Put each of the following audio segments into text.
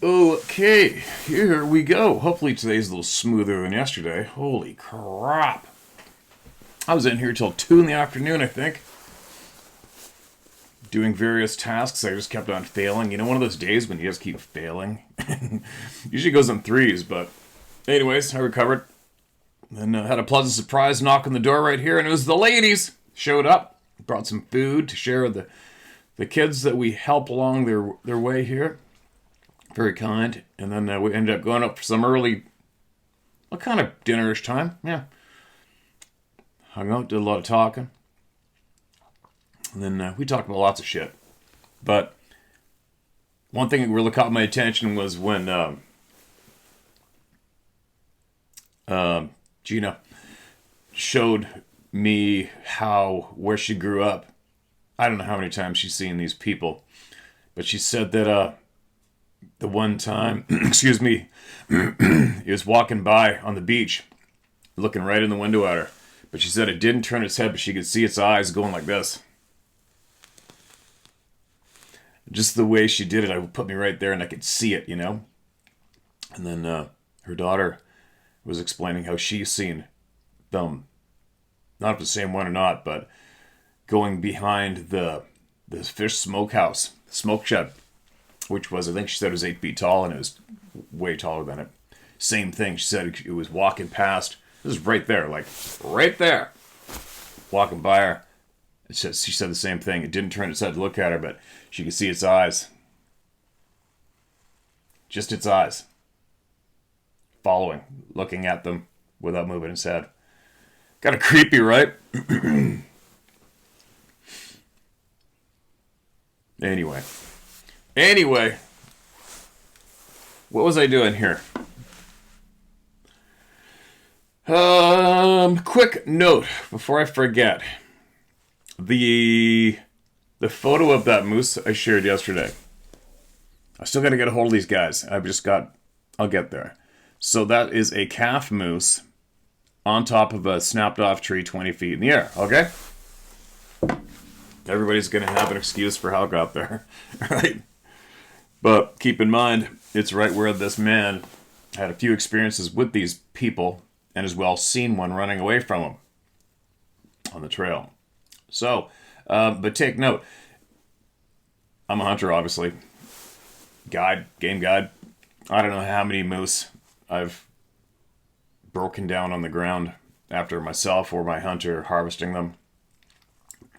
Okay, here we go. Hopefully today's a little smoother than yesterday. Holy crap. I was in here till 2 in the afternoon, I think. Doing various tasks. I just kept on failing. You know, one of those days when you just keep failing? Usually goes in threes, but anyways, I recovered. Then had a pleasant surprise knock on the door right here, and it was the ladies. Showed up, brought some food to share with the kids that we help along their way here. Very kind. And then we ended up going up for some early, what kind of dinnerish time? Yeah. Hung out, did a lot of talking. And then we talked about lots of shit. But one thing that really caught my attention was when Gina showed me where she grew up. I don't know how many times she's seen these people. But she said that the one time, excuse me, he was walking by on the beach, looking right in the window at her. But she said it didn't turn its head, but she could see its eyes going like this. Just the way she did it, I put me right there and I could see it, you know? And then her daughter was explaining how she's seen them, not the same one or not, but going behind the fish smokehouse, smoke shed, which was, I think she said it was 8 feet tall, and it was way taller than it. Same thing, she said it was walking past. This is right there, like right there. Walking by her. She said the same thing. It didn't turn its head to look at her, but she could see its eyes. Just its eyes. Following, looking at them without moving its head. Kind of creepy, right? Anyway, what was I doing here? Quick note before I forget. The photo of that moose I shared yesterday. I still got to get a hold of these guys. I'll get there. So that is a calf moose on top of a snapped off tree 20 feet in the air, okay? Everybody's going to have an excuse for how it got there, right? But keep in mind, it's right where this man had a few experiences with these people and as well seen one running away from him on the trail. So, but take note, I'm a hunter, obviously. Game guide. I don't know how many moose I've broken down on the ground after myself or my hunter harvesting them,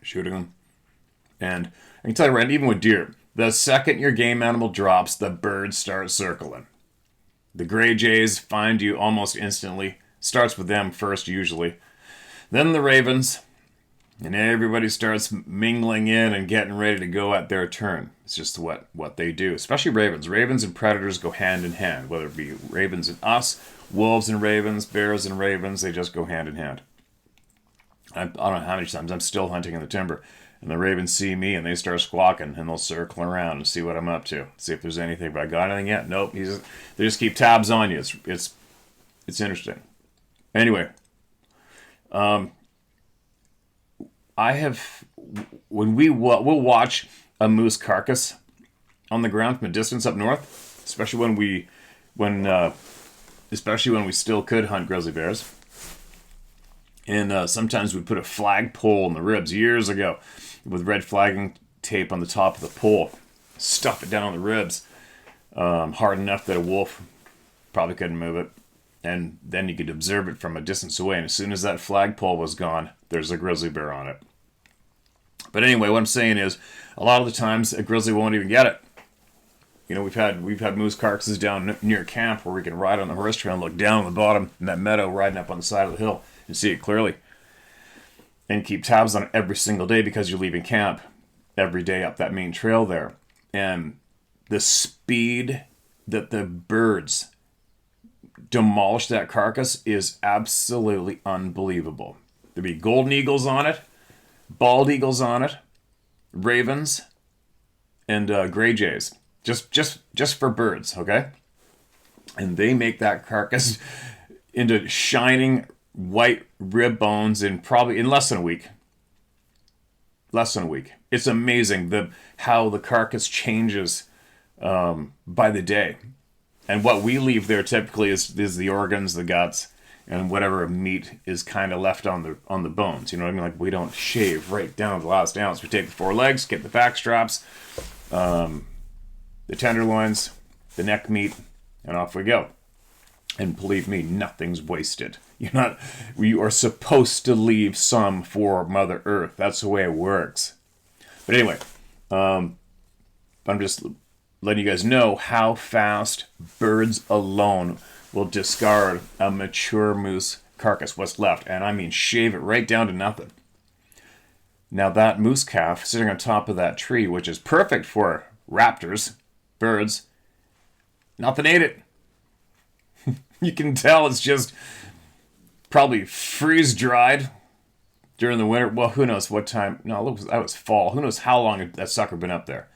shooting them. And I can tell you right, even with deer, the second your game animal drops, the birds start circling. The gray jays find you almost instantly. Starts with them first, usually. Then the ravens. And everybody starts mingling in and getting ready to go at their turn. It's just what they do. Especially ravens. Ravens and predators go hand in hand. Whether it be ravens and us, wolves and ravens, bears and ravens, they just go hand in hand. I don't know how many times I'm still hunting in the timber. And the ravens see me and they start squawking and they'll circle around and see what I'm up to. See if there's anything. But I got anything yet? Nope. They just keep tabs on you. It's interesting. Anyway. We'll watch a moose carcass on the ground from a distance up north, especially when we still could hunt grizzly bears. And sometimes we'd put a flagpole in the ribs years ago with red flagging tape on the top of the pole, stuff it down the ribs hard enough that a wolf probably couldn't move it. And then you could observe it from a distance away. And as soon as that flagpole was gone, there's a grizzly bear on it. But anyway, what I'm saying is, a lot of the times a grizzly won't even get it. You know, we've had moose carcasses down near camp where we can ride on the horse trail and look down on the bottom in that meadow, riding up on the side of the hill and see it clearly. And keep tabs on it every single day because you're leaving camp every day up that main trail there. And the speed that the birds demolish that carcass is absolutely unbelievable. There'd be golden eagles on it, bald eagles on it, ravens, and gray jays. Just for birds, okay? And they make that carcass into shining white rib bones in less than a week. Less than a week. It's amazing how the carcass changes by the day. And what we leave there typically is the organs, the guts, and whatever meat is kind of left on the bones. You know what I mean? Like, we don't shave right down to the last ounce. We take the forelegs, get the back straps, the tenderloins, the neck meat, and off we go. And believe me, nothing's wasted. You are supposed to leave some for Mother Earth. That's the way it works. But anyway, I'm just letting you guys know how fast birds alone will discard a mature moose carcass, what's left. And I mean, shave it right down to nothing. Now that moose calf sitting on top of that tree, which is perfect for raptors, birds, nothing ate it. You can tell it's just probably freeze-dried during the winter. Well, who knows what time. No, that was fall. Who knows how long that sucker been up there.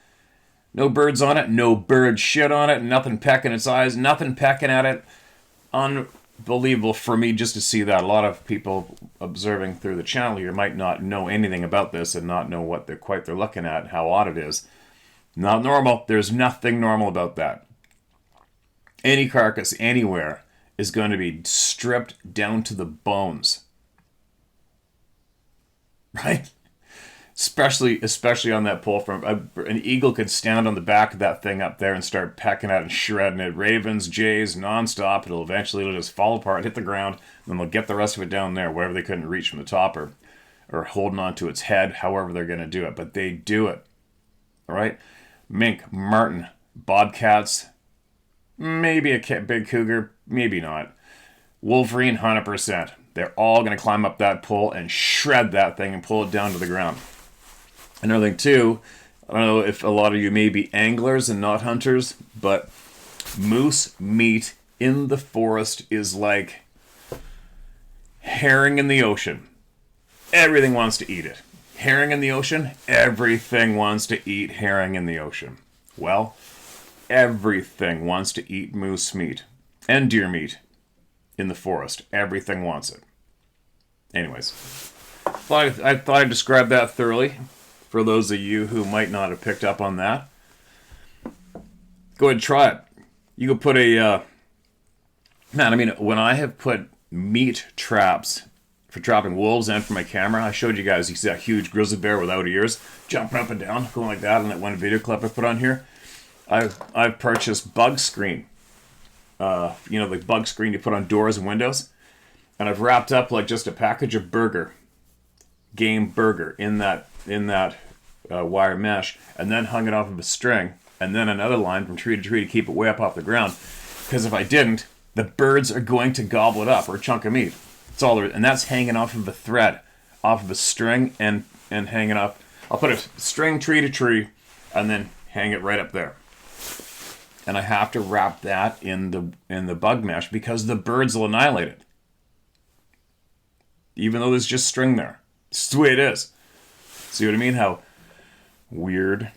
No birds on it, no bird shit on it, nothing pecking its eyes, nothing pecking at it. Unbelievable for me just to see that. A lot of people observing through the channel here might not know anything about this and not know what they're looking at, how odd it is. Not normal. There's nothing normal about that. Any carcass anywhere is going to be stripped down to the bones. Right? Especially on that pole from an eagle could stand on the back of that thing up there and start pecking at and shredding it. Ravens, jays, nonstop. It'll just fall apart, hit the ground, and then they'll get the rest of it down there, wherever they couldn't reach from the top or holding onto its head, however they're going to do it. But they do it. All right? Mink, marten, bobcats, maybe a big cougar, maybe not. Wolverine, 100%. They're all going to climb up that pole and shred that thing and pull it down to the ground. Another thing, too, I don't know if a lot of you may be anglers and not hunters, but moose meat in the forest is like herring in the ocean. Everything wants to eat it. Herring in the ocean, everything wants to eat herring in the ocean. Well, everything wants to eat moose meat and deer meat in the forest. Everything wants it. Anyways, I thought I'd describe that thoroughly for those of you who might not have picked up on that. Go ahead and try it. You could put when I have put meat traps for trapping wolves and for my camera, I showed you guys, you see that huge grizzly bear without ears jumping up and down, going like that in that one video clip I put on here. I've purchased bug screen. The bug screen you put on doors and windows. And I've wrapped up like just a package of game burger in that wire mesh, and then hung it off of a string, and then another line from tree to tree to keep it way up off the ground. Because if I didn't, the birds are going to gobble it up, or a chunk of meat. That's all there is. And that's hanging off of a thread, off of a string, and hanging up. I'll put a string tree to tree, and then hang it right up there. And I have to wrap that in the bug mesh because the birds will annihilate it. Even though there's just string there. It's the way it is. See what I mean? How weird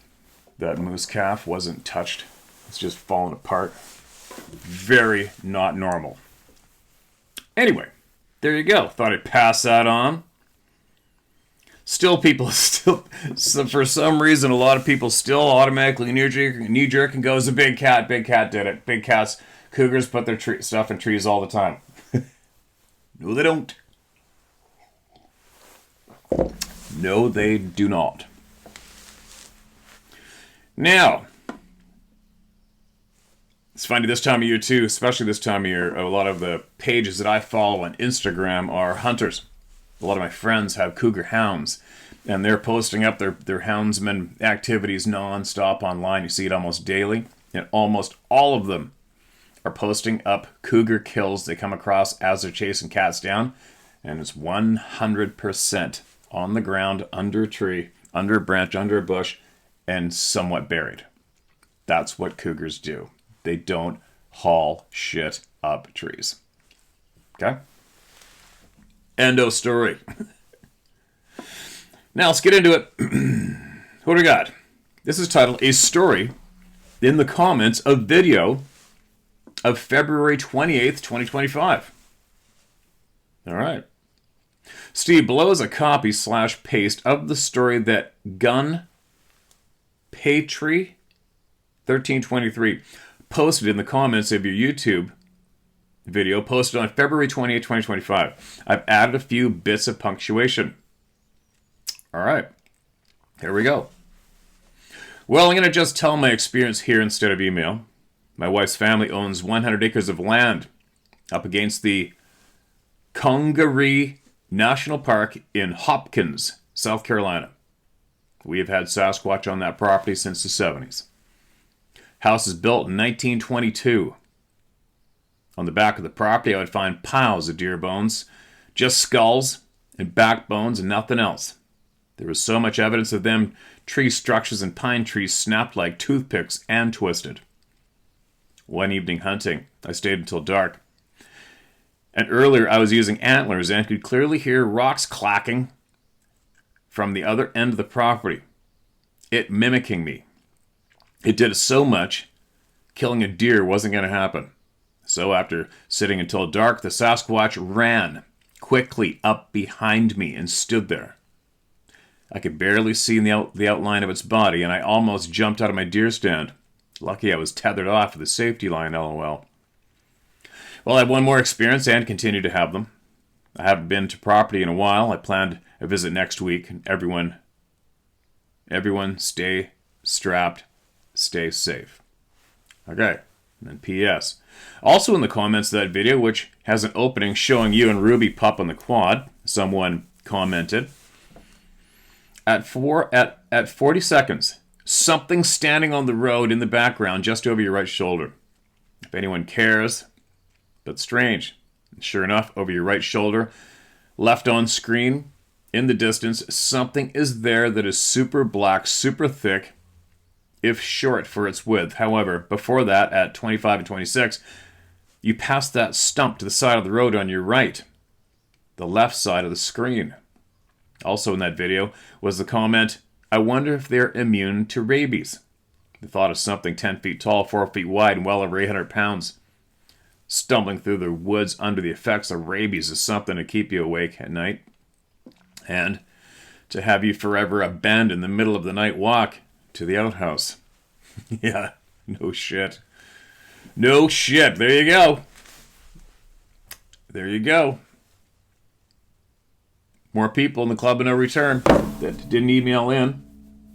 that moose calf wasn't touched. It's just falling apart. Very not normal. Anyway, there you go. Thought I'd pass that on. So for some reason, a lot of people still automatically knee-jerk and goes, a big cat did it. Big cats, cougars put their stuff in trees all the time. No, they don't. No, they do not. Now, it's funny this time of year too, especially this time of year, a lot of the pages that I follow on Instagram are hunters. A lot of my friends have cougar hounds, and they're posting up their houndsman activities non-stop online. You see it almost daily, and almost all of them are posting up cougar kills they come across as they're chasing cats down, and it's 100% on the ground, under a tree, under a branch, under a bush, and somewhat buried. That's what cougars do. They don't haul shit up trees. Okay? Endo story. Now let's get into it. What do we got? This is titled A Story in the Comments of Video of February 28th, 2025. All right. Steve, below is a copy / paste of the story that Gun Patry 1323 posted in the comments of your YouTube video posted on February 28, 2025. I've added a few bits of punctuation. All right, here we go. Well, I'm going to just tell my experience here instead of email. My wife's family owns 100 acres of land up against the Congaree National Park in Hopkins, South Carolina. We have had Sasquatch on that property since the 70s. House is built in 1922. On the back of the property, I would find piles of deer bones, just skulls and backbones and nothing else. There was so much evidence of them tree structures and pine trees snapped like toothpicks and twisted. One evening hunting, I stayed until dark. And earlier I was using antlers and could clearly hear rocks clacking from the other end of the property. It mimicking me. It did so much, killing a deer wasn't going to happen. So after sitting until dark, the Sasquatch ran quickly up behind me and stood there. I could barely see the outline of its body, and I almost jumped out of my deer stand. Lucky I was tethered off with a safety line, lol. Well, I had one more experience and continue to have them. I haven't been to property in a while. I planned a visit next week. Everyone stay strapped, stay safe. Okay, and then P.S. Also in the comments of that video, which has an opening showing you and Ruby pup on the quad, someone commented, at 40 seconds, something standing on the road in the background just over your right shoulder. If anyone cares, but strange. Sure enough, over your right shoulder, left on screen, in the distance, something is there that is super black, super thick, if short for its width. However, before that, at 25 and 26, you pass that stump to the side of the road on your right, the left side of the screen. Also in that video was the comment, I wonder if they're immune to rabies. The thought of something 10 feet tall, 4 feet wide, and well over 800 pounds stumbling through the woods under the effects of rabies is something to keep you awake at night. And to have you forever abandon the middle of the night walk to the outhouse. Yeah, no shit. No shit. There you go. There you go. More people in the Club of No Return that didn't email in.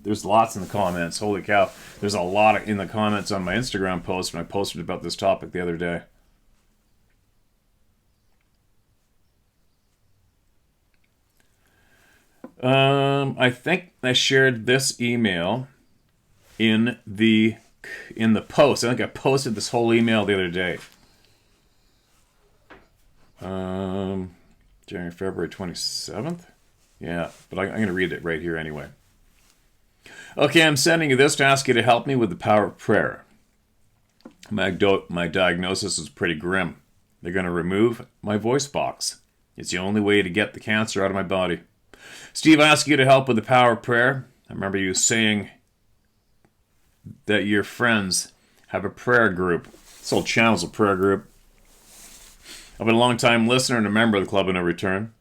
There's lots in the comments. Holy cow. There's a lot in the comments on my Instagram post when I posted about this topic the other day. I think I shared this email in the post. I think I posted this whole email the other day. January, February 27th? Yeah, but I'm going to read it right here anyway. Okay, I'm sending you this to ask you to help me with the power of prayer. My diagnosis is pretty grim. They're going to remove my voice box. It's the only way to get the cancer out of my body. Steve, I ask you to help with the power of prayer. I remember you saying that your friends have a prayer group. This whole channel's a prayer group. I've been a long-time listener and a member of the Club of No Return.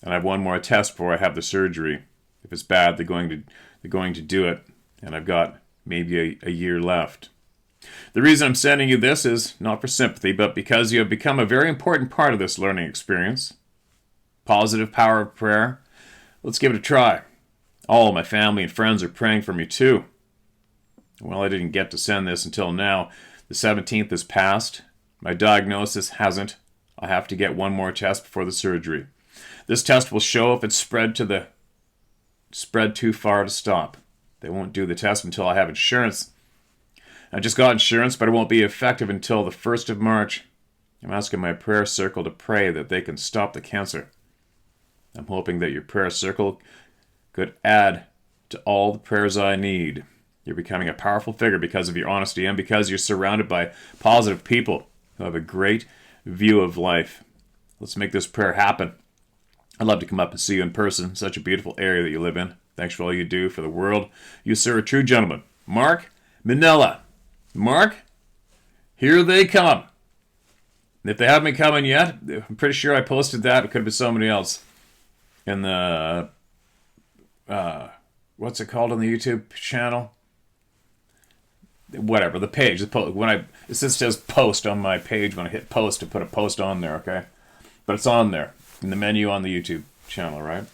And I have one more test before I have the surgery. If it's bad, they're going to do it. And I've got maybe a year left. The reason I'm sending you this is not for sympathy, but because you have become a very important part of this learning experience. Positive power of prayer. Let's give it a try. All my family and friends are praying for me too. Well, I didn't get to send this until now. The 17th has passed. My diagnosis hasn't. I have to get one more test before the surgery. This test will show if it's spread too far to stop. They won't do the test until I have insurance. I just got insurance, but it won't be effective until the 1st of March. I'm asking my prayer circle to pray that they can stop the cancer. I'm hoping that your prayer circle could add to all the prayers I need. You're becoming a powerful figure because of your honesty and because you're surrounded by positive people who have a great view of life. Let's make this prayer happen. I'd love to come up and see you in person. Such a beautiful area that you live in. Thanks for all you do for the world. You, sir, a true gentleman. Mark Manella. Mark, here they come. If they haven't been coming yet, I'm pretty sure I posted that. It could have been somebody else. In the, what's it called on the YouTube channel? whatever, the page, the post, it says post on my page when I hit post to put a post on there, okay? But it's on there in the menu on the YouTube channel, right?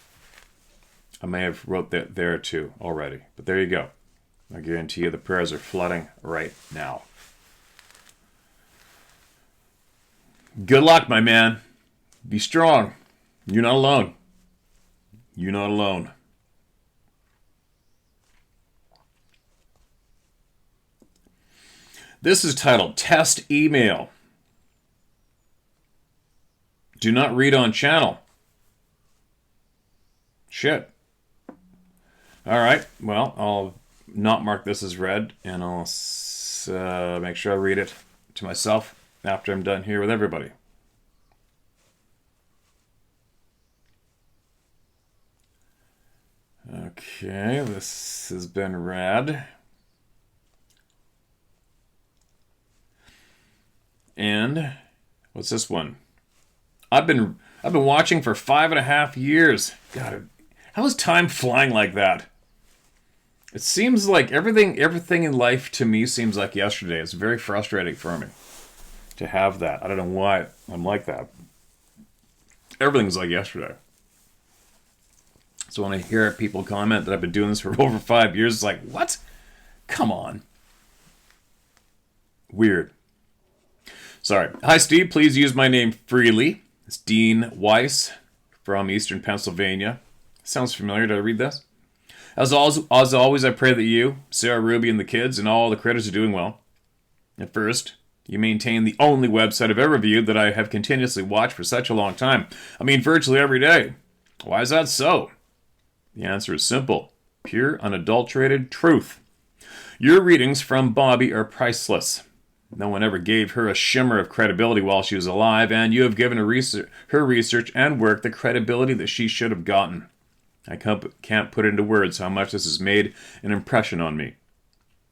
I may have wrote that there too already, but there you go. I guarantee you the prayers are flooding right now. Good luck, my man. Be strong. You're not alone. You're not alone. This is titled Test Email. Do not read on channel. Shit. All right. Well, I'll not mark this as read, and I'll make sure I read it to myself after I'm done here with everybody. Okay, this has been read. And what's this one? I've been watching for 5.5 years. God, how is time flying like that? It seems like everything in life to me seems like yesterday. It's very frustrating for me to have that. I don't know why I'm like that. Everything's like yesterday. So when I hear people comment that I've been doing this for over 5 years, it's like, what? Come on. Weird. Sorry. Hi, Steve. Please use my name freely. It's Dean Weiss from Eastern Pennsylvania. Sounds familiar. Did I read this? As always, I pray that you, Sarah, Ruby, and the kids, and all the critters are doing well. At first, you maintain the only website I've ever viewed that I have continuously watched for such a long time. I mean, virtually every day. Why is that so? The answer is simple. Pure, unadulterated truth. Your readings from Bobby are priceless. No one ever gave her a shimmer of credibility while she was alive, and you have given her research and work the credibility that she should have gotten. I can't put into words how much this has made an impression on me.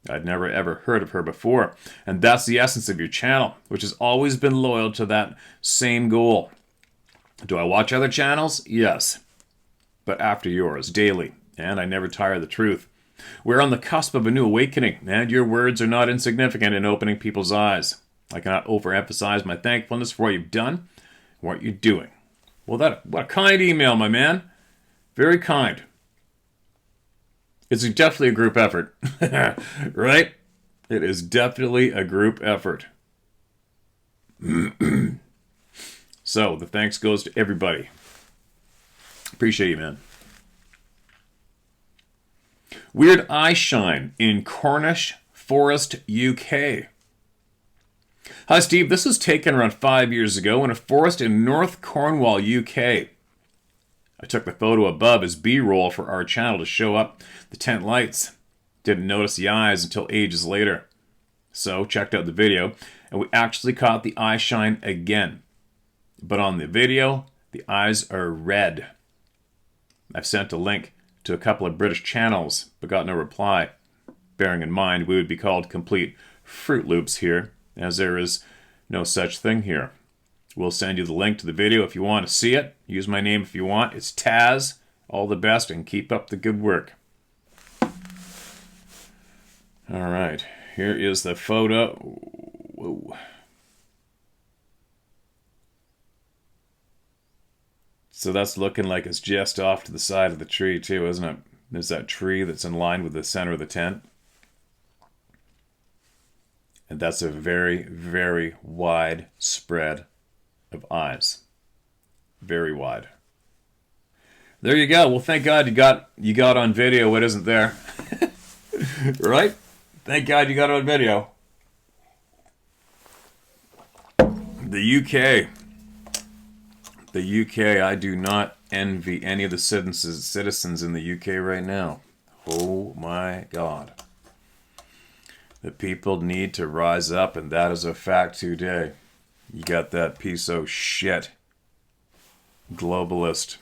I'd never ever heard of her before, and that's the essence of your channel, which has always been loyal to that same goal. Do I watch other channels? Yes. But after yours, daily, and I never tire of the truth. We're on the cusp of a new awakening, and your words are not insignificant in opening people's eyes. I cannot overemphasize my thankfulness for what you've done and what you're doing. Well, what a kind email, my man. Very kind. It's definitely a group effort, right? It is definitely a group effort. So, the thanks goes to everybody. Appreciate you, man. Weird eye shine in Cornish Forest, UK. Hi, Steve. This was taken around 5 years ago in a forest in North Cornwall, UK. I took the photo above as B-roll for our channel to show up the tent lights. Didn't notice the eyes until ages later. So, checked out the video, and we actually caught the eye shine again. But on the video, the eyes are red. I've sent a link to a couple of British channels, but got no reply. Bearing in mind, we would be called complete Fruit Loops here, as there is no such thing here. We'll send you the link to the video if you want to see it. Use my name if you want. It's Taz. All the best, and keep up the good work. All right, here is the photo. Whoa. So that's looking like it's just off to the side of the tree too, isn't it? There's that tree that's in line with the center of the tent. And that's a very, very wide spread of eyes. Very wide. There you go. Well, thank God you got on video what isn't there. Right? Thank God you got it on video. The UK. The UK, I do not envy any of the citizens in the UK right now. Oh my God. The people need to rise up, and that is a fact today. You got that piece of shit globalist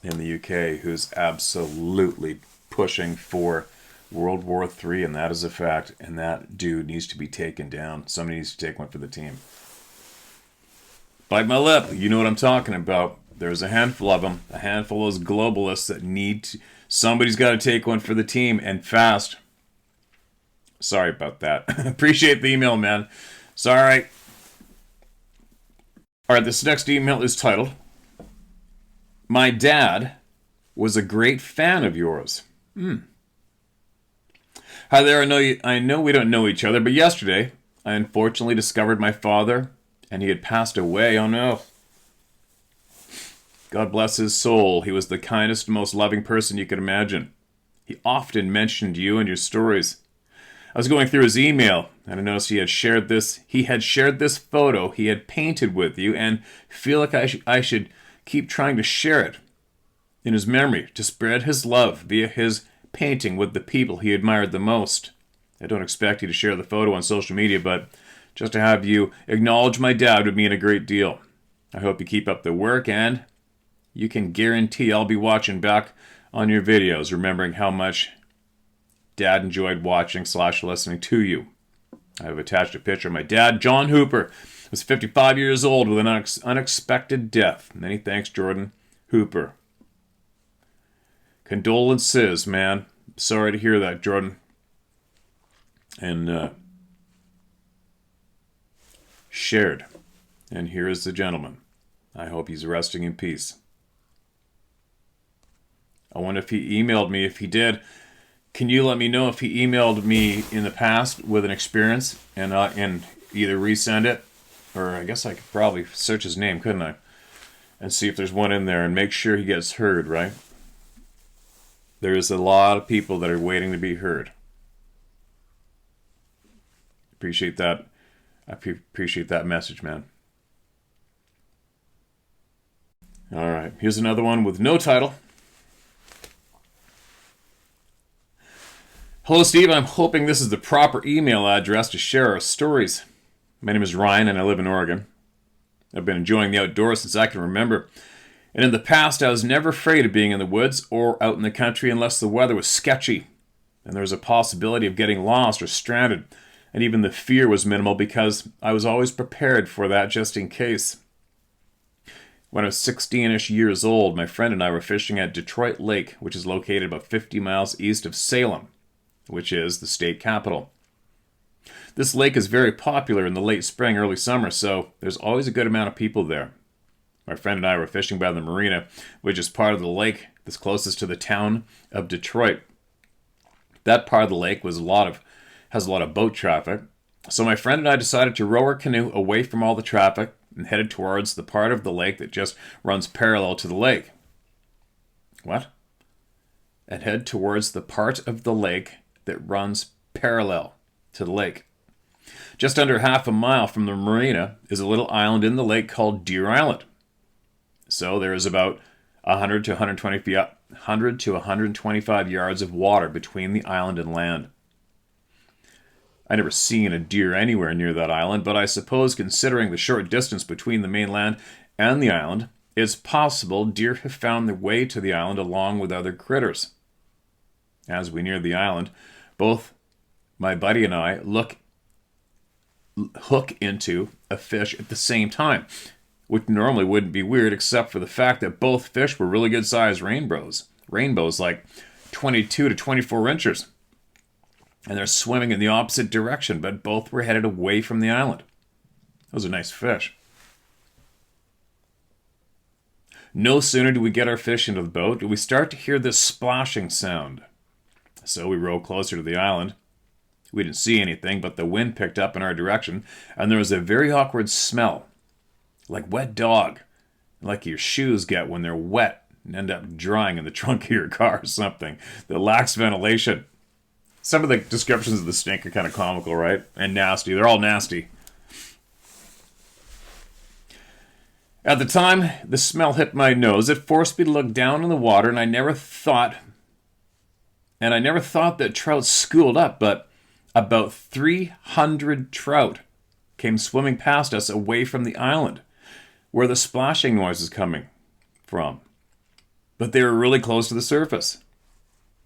in the UK who's absolutely pushing for World War III, and that is a fact, and that dude needs to be taken down. Somebody needs to take one for the team. Bite my lip. You know what I'm talking about. There's a handful of them. A handful of those globalists that need to... Somebody's got to take one for the team, and fast. Sorry about that. Appreciate the email, man. Sorry. All right, this next email is titled, My Dad Was a Great Fan of Yours. Hi there, I know we don't know each other, but yesterday I unfortunately discovered my father, and he had passed away. Oh no. God bless his soul. He was the kindest, most loving person you could imagine. He often mentioned you and your stories. I was going through his email, and I noticed he had shared this photo he had painted with you, and feel like I should keep trying to share it in his memory, to spread his love via his painting with the people he admired the most. I don't expect you to share the photo on social media, but just to have you acknowledge my dad would mean a great deal. I hope you keep up the work, and you can guarantee I'll be watching back on your videos, remembering how much Dad enjoyed watching / listening to you. I have attached a picture of my dad, John Hooper, was 55 years old with an unexpected death. Many thanks, Jordan Hooper. Condolences, man. Sorry to hear that, Jordan. And shared. And here is the gentleman. I hope he's resting in peace. I wonder if he emailed me. If he did, can you let me know if he emailed me in the past with an experience and either resend it, or I guess I could probably search his name, couldn't I? And see if there's one in there and make sure he gets heard, right? There's a lot of people that are waiting to be heard. Appreciate that. I appreciate that message, man. All right, here's another one with no title. Hello, Steve. I'm hoping this is the proper email address to share our stories. My name is Ryan, and I live in Oregon. I've been enjoying the outdoors since I can remember. And in the past, I was never afraid of being in the woods or out in the country unless the weather was sketchy and there was a possibility of getting lost or stranded. And even the fear was minimal because I was always prepared for that just in case. When I was 16-ish years old, my friend and I were fishing at Detroit Lake, which is located about 50 miles east of Salem, which is the state capital. This lake is very popular in the late spring, early summer, so there's always a good amount of people there. My friend and I were fishing by the marina, which is part of the lake that's closest to the town of Detroit. That part of the lake has a lot of boat traffic, so my friend and I decided to row our canoe away from all the traffic and headed towards the part of the lake that just runs parallel to the lake. What? And head towards the part of the lake that runs parallel to the lake. Just under half a mile from the marina is a little island in the lake called Deer Island. So there is about 100 to 125 yards of water between the island and land. I never seen a deer anywhere near that island, but I suppose considering the short distance between the mainland and the island, it's possible deer have found their way to the island along with other critters. As we near the island, both my buddy and I hook into a fish at the same time, which normally wouldn't be weird except for the fact that both fish were really good sized rainbows. Rainbows like 22 to 24 inches. And they're swimming in the opposite direction, but both were headed away from the island. Those are nice fish. No sooner do we get our fish into the boat, do we start to hear this splashing sound. So we row closer to the island. We didn't see anything, but the wind picked up in our direction, and there was a very awkward smell. Like wet dog. Like your shoes get when they're wet and end up drying in the trunk of your car or something. That lacks ventilation. Some of the descriptions of the stink are kind of comical, right? And nasty. They're all nasty. At the time the smell hit my nose, it forced me to look down in the water, and I never thought that trout schooled up, but about 300 trout came swimming past us away from the island, where the splashing noise is coming from. But they were really close to the surface.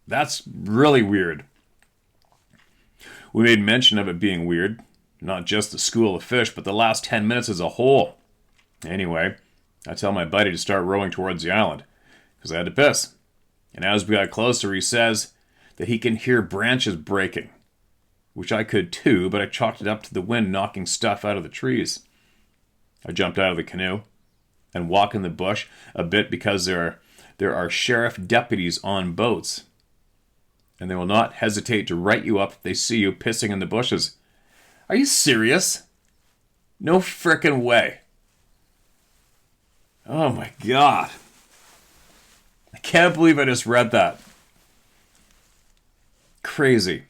That's really weird. We made mention of it being weird, not just the school of fish, but the last 10 minutes as a whole. Anyway, I tell my buddy to start rowing towards the island, because I had to piss. And as we got closer, he says that he can hear branches breaking. which I could too, but I chalked it up to the wind knocking stuff out of the trees. I jumped out of the canoe and walked in the bush a bit because there are sheriff deputies on boats, and they will not hesitate to write you up if they see you pissing in the bushes. Are you serious? No frickin' way. Oh my God. I can't believe I just read that. Crazy.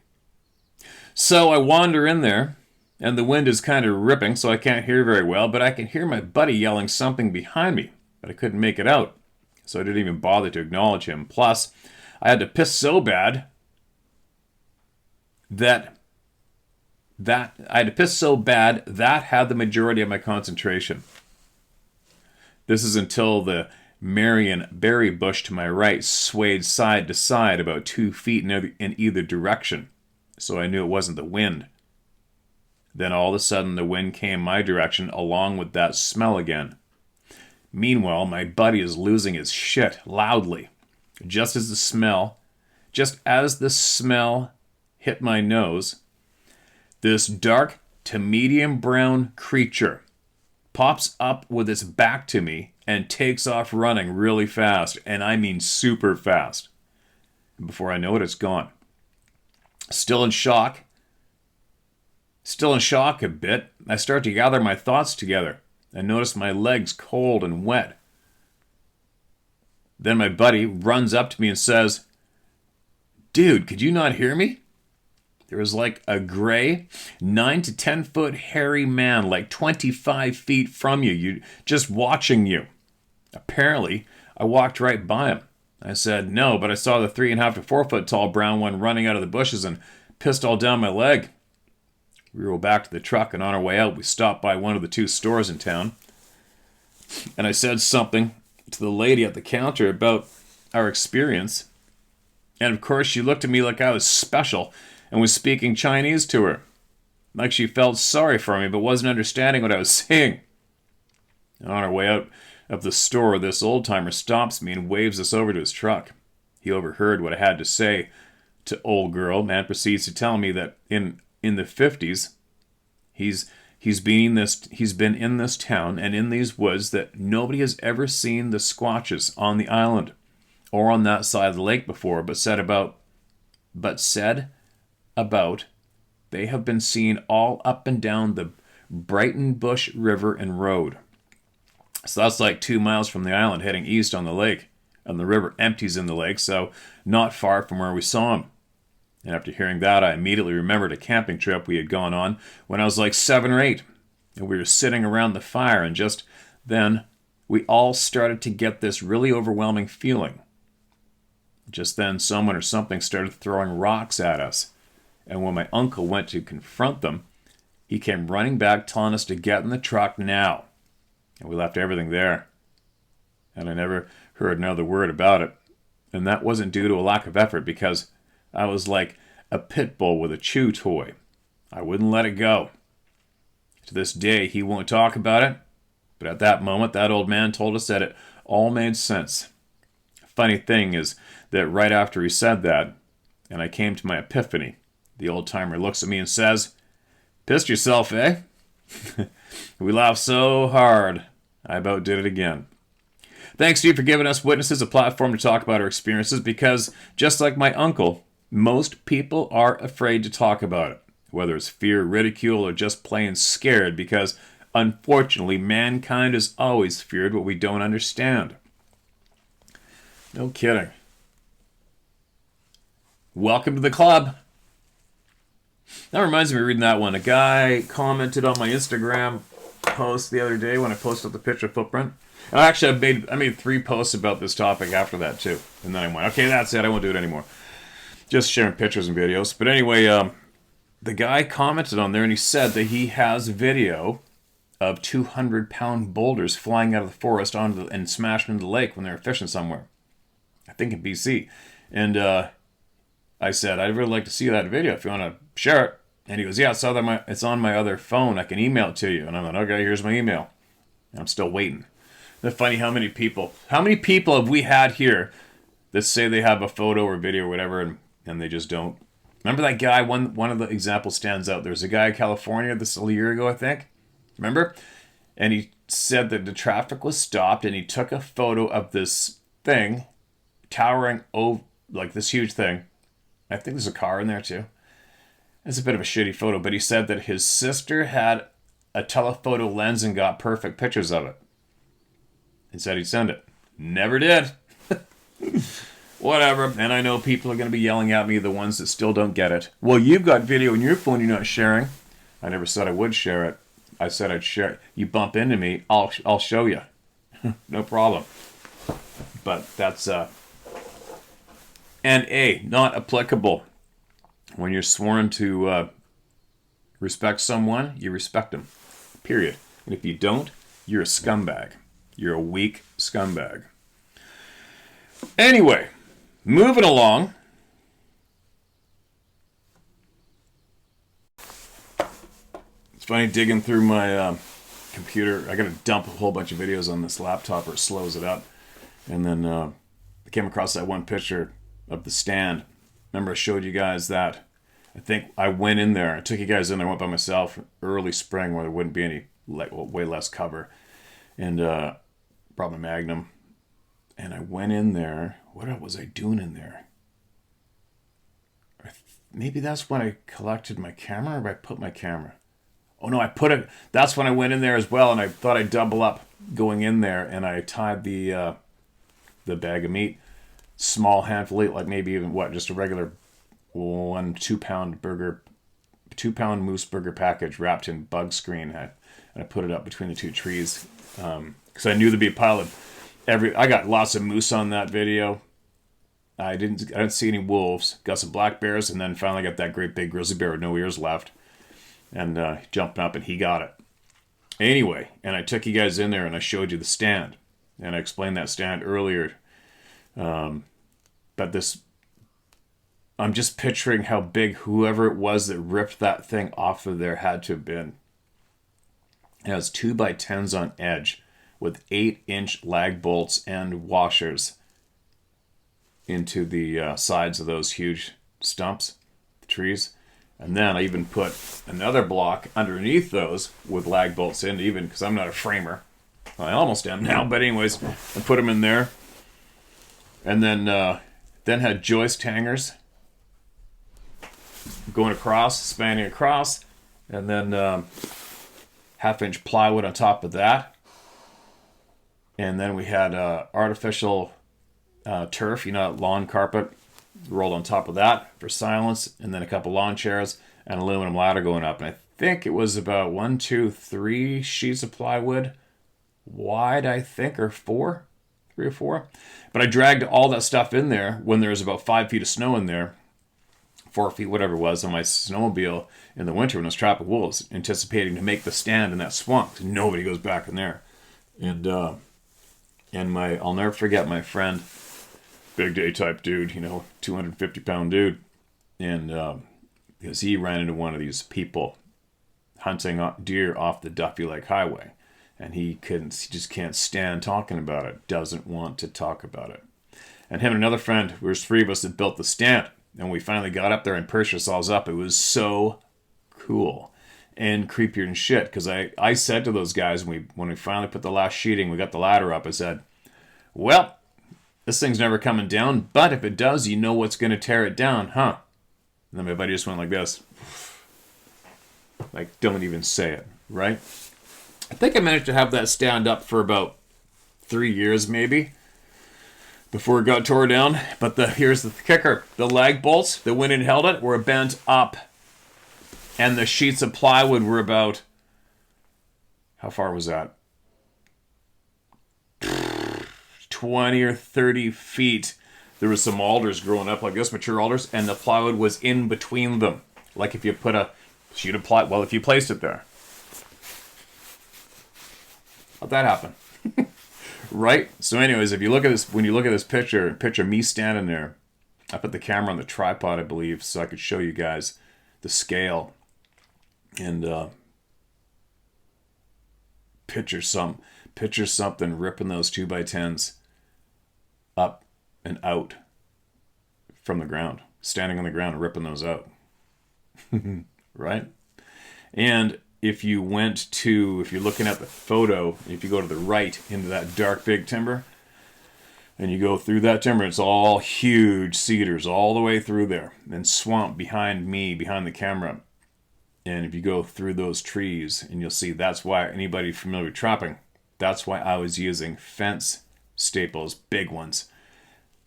So I wander in there, and the wind is kind of ripping, so I can't hear very well, but I can hear my buddy yelling something behind me, but I couldn't make it out, so I didn't even bother to acknowledge him. Plus, I had to piss so bad that had the majority of my concentration. This is until the Marion berry bush to my right swayed side to side about 2 feet in either direction, so I knew it wasn't the wind. Then all of a sudden the wind came my direction along with that smell again. Meanwhile, my buddy is losing his shit loudly. Just as the smell hit my nose, this dark to medium brown creature pops up with its back to me and takes off running really fast, and I mean super fast. And before I know it, it's gone. Still in shock a bit, I start to gather my thoughts together and notice my legs cold and wet. Then my buddy runs up to me and says, "Dude, could you not hear me?" There was like a gray 9 to 10 foot hairy man like 25 feet from you, just watching you. Apparently, I walked right by him. I said no, but I saw the 3.5 to 4 foot tall brown one running out of the bushes and pissed all down my leg. We rolled back to the truck, and on our way out, we stopped by one of the 2 stores in town. And I said something to the lady at the counter about our experience. And of course, she looked at me like I was special and was speaking Chinese to her. Like she felt sorry for me, but wasn't understanding what I was saying. And on our way out of the store, this old-timer stops me and waves us over to his truck. He overheard what I had to say to old girl and proceeds to tell me that in the 50s, he's been in this town and in these woods that nobody has ever seen the Squatches on the island or on that side of the lake before, but said about they have been seen all up and down the Brighton Bush River and Road. So that's like 2 miles from the island heading east on the lake, and the river empties in the lake, so not far from where we saw him. And after hearing that, I immediately remembered a camping trip we had gone on when I was like 7 or 8. And we were sitting around the fire, and just then, we all started to get this really overwhelming feeling. Just then, someone or something started throwing rocks at us. And when my uncle went to confront them, he came running back telling us to get in the truck now. And we left everything there. And I never heard another word about it. And that wasn't due to a lack of effort, because I was like a pit bull with a chew toy. I wouldn't let it go. To this day, he won't talk about it, but at that moment, that old man told us that it all made sense. Funny thing is that right after he said that, and I came to my epiphany, the old-timer looks at me and says, "Pissed yourself, eh?" We laughed so hard, I about did it again. Thanks, Steve, for giving us witnesses a platform to talk about our experiences, because just like my uncle, most people are afraid to talk about it, whether it's fear, ridicule, or just plain scared, because unfortunately, mankind has always feared what we don't understand. No kidding. Welcome to the club. That reminds me of reading that one. A guy commented on my Instagram post the other day when I posted up the picture of footprint. And actually, I made 3 posts about this topic after that too. And then I went, okay, that's it. I won't do it anymore. Just sharing pictures and videos. But anyway, the guy commented on there and he said that he has video of 200-pound boulders flying out of the forest and smashing into the lake when they were fishing somewhere. I think in BC. And I said, I'd really like to see that video if you want to share it. And he goes, yeah, it's on my other phone. I can email it to you. And I'm like, okay, here's my email. And I'm still waiting. Isn't it funny how many people have we had here that say they have a photo or video or whatever and they just don't? Remember that guy? One of the examples stands out. There's a guy in California this a year ago, I think. Remember? And he said that the traffic was stopped, and he took a photo of this thing towering over, like this huge thing. I think there's a car in there too. It's a bit of a shitty photo, but he said that his sister had a telephoto lens and got perfect pictures of it. He said he'd send it. Never did. Whatever. And I know people are going to be yelling at me, the ones that still don't get it. Well, you've got video on your phone you're not sharing. I never said I would share it. I said I'd share it. You bump into me, I'll show you. No problem. But that's NA, not applicable. When you're sworn to respect someone, you respect them. Period. And if you don't, you're a scumbag. You're a weak scumbag. Anyway, moving along. It's funny digging through my computer. I got to dump a whole bunch of videos on this laptop or it slows it up. And then I came across that one picture of the stand. Remember I showed you guys that? I think I went in there. I took you guys in there. I went by myself early spring where there wouldn't be any, way less cover. And brought my Magnum. And I went in there. What was I doing in there? Maybe that's when I collected my camera, or I put my camera. Oh no, I put it. That's when I went in there as well, and I thought I'd double up going in there, and I tied the bag of meat, small handful, like maybe even just a regular 1 2-pound burger, 2-pound moose burger package wrapped in bug screen, and I put it up between the two trees because I knew there'd be a pile of. I got lots of moose on that video. I didn't see any wolves. Got some black bears, and then finally got that great big grizzly bear with no ears left. And jumping up, and he got it. Anyway, and I took you guys in there, and I showed you the stand. And I explained that stand earlier. But I'm just picturing how big whoever it was that ripped that thing off of there had to have been. It has 2x10s on edge, with 8-inch lag bolts and washers into the sides of those huge stumps, the trees. And then I even put another block underneath those with lag bolts in, even because I'm not a framer. Well, I almost am now, but anyways, I put them in there. And then had joist hangers going across, spanning across, and then 1/2-inch plywood on top of that. And then we had artificial turf, lawn carpet, rolled on top of that for silence, and then a couple lawn chairs and aluminum ladder going up. And I think it was about 1, 2, 3 sheets of plywood wide, I think, or 4, 3 or 4. But I dragged all that stuff in there when there was about 5 feet of snow in there, 4 feet, whatever it was, on my snowmobile in the winter when it was tropical wolves, anticipating to make the stand in that swamp. Nobody goes back in there. And I'll never forget my friend, big day type dude, 250-pound dude. And because he ran into one of these people hunting deer off the Duffy Lake Highway. And he just can't stand talking about it. Doesn't want to talk about it. And him and another friend, there was 3 of us that built the stand. And we finally got up there and perched ourselves up. It was so cool and creepier than shit. Because I said to those guys when we finally put the last sheeting, we got the ladder up, I said, well, this thing's never coming down, but if it does, you know what's going to tear it down, huh? And then my buddy just went like this. Like, don't even say it, right? I think I managed to have that stand up for about 3 years, maybe, before it got tore down. But here's the kicker. The lag bolts that went in and held it were bent up. And the sheets of plywood were about... How far was that? 20 or 30 feet. There was some alders growing up like this, mature alders, and the plywood was in between them. Like if you put a sheet of plywood... Well, if you placed it there. How'd that happen? Right? So anyways, if you look at this, when you look at this picture me standing there, I put the camera on the tripod, I believe, so I could show you guys the scale. And picture something ripping those 2x10s up and out from the ground. standing on the ground and ripping those out. Right? And if you're looking at the photo, if you go to the right into that dark big timber, and you go through that timber, it's all huge cedars all the way through there, and swamp behind me, behind the camera. And if you go through those trees, and you'll see that's why, anybody familiar with trapping, that's why I was using fence staples, big ones,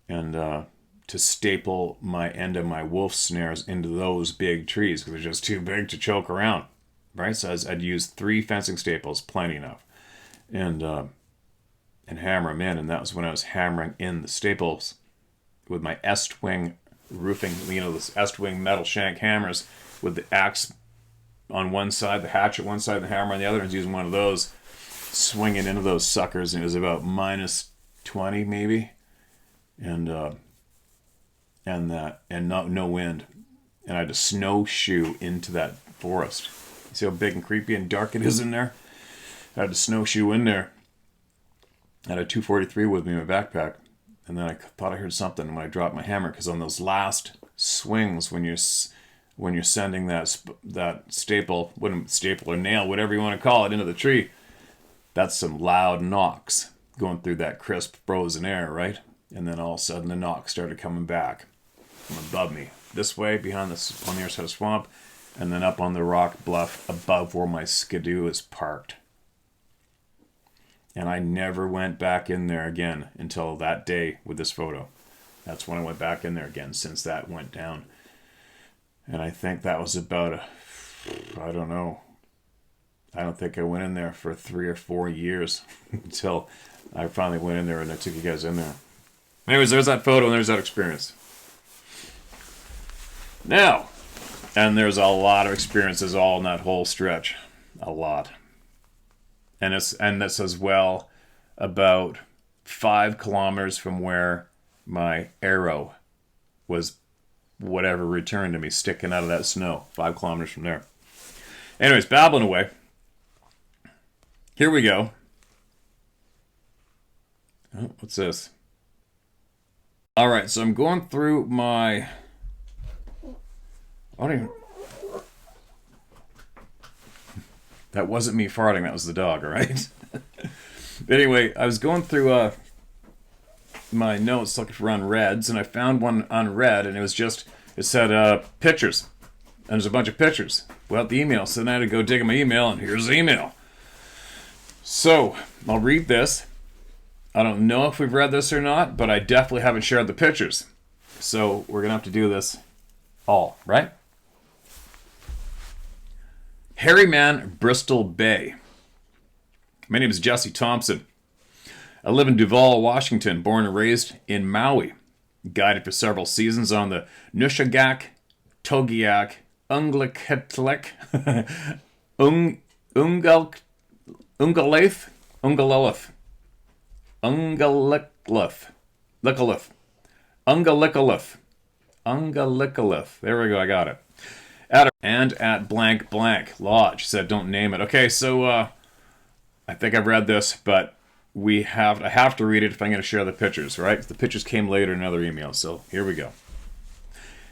and to staple my end of my wolf snares into those big trees, because they're just too big to choke around, right? So I'd use 3 fencing staples, plenty enough, and hammer them in. And that was when I was hammering in the staples with my Est-wing roofing, those Est-wing metal shank hammers with the axe on one side, the hatchet one side, the hammer on the other, and using one of those, swinging into those suckers. And it was about -20 maybe, and no wind, and I had to snowshoe into that forest. You see how big and creepy and dark it is in there? I had to snowshoe in there. I had a 243 with me in my backpack, and then I thought I heard something when I dropped my hammer, because on those last swings, when you're sending that staple or nail, whatever you want to call it, into the tree, that's some loud knocks going through that crisp frozen air, right? And then all of a sudden the knocks started coming back from above me, this way behind on the other side of the swamp, and then up on the rock bluff above where my skidoo is parked. And I never went back in there again until that day with this photo. That's when I went back in there again, since that went down. And I think that was about I don't know. I don't think I went in there for 3 or 4 years until I finally went in there and I took you guys in there. Anyways, there's that photo and there's that experience. Now, and there's a lot of experiences all in that whole stretch. A lot. And that's as well about 5 kilometers from where my arrow was, whatever returned to me, sticking out of that snow. 5 kilometers from there. Anyways, babbling away. Here we go. Oh, what's this? All right, so I'm going through my... That wasn't me farting, that was the dog, all right? But anyway, I was going through my notes looking for unreads, and I found one unread, and it said pictures. And there's a bunch of pictures without the email. So then I had to go dig in my email, and here's the email. So, I'll read this. I don't know if we've read this or not, but I definitely haven't shared the pictures. So, we're going to have to do this all, right? Hairy Man, Bristol Bay. My name is Jesse Thompson. I live in Duvall, Washington, born and raised in Maui. Guided for several seasons on the Nushagak, Togiak, Ungalath, there we go, I got it. At blank blank lodge. Said don't name it. Okay, so I think I've read this, but I have to read it if I'm going to share the pictures, right? The pictures came later in another email, so here we go.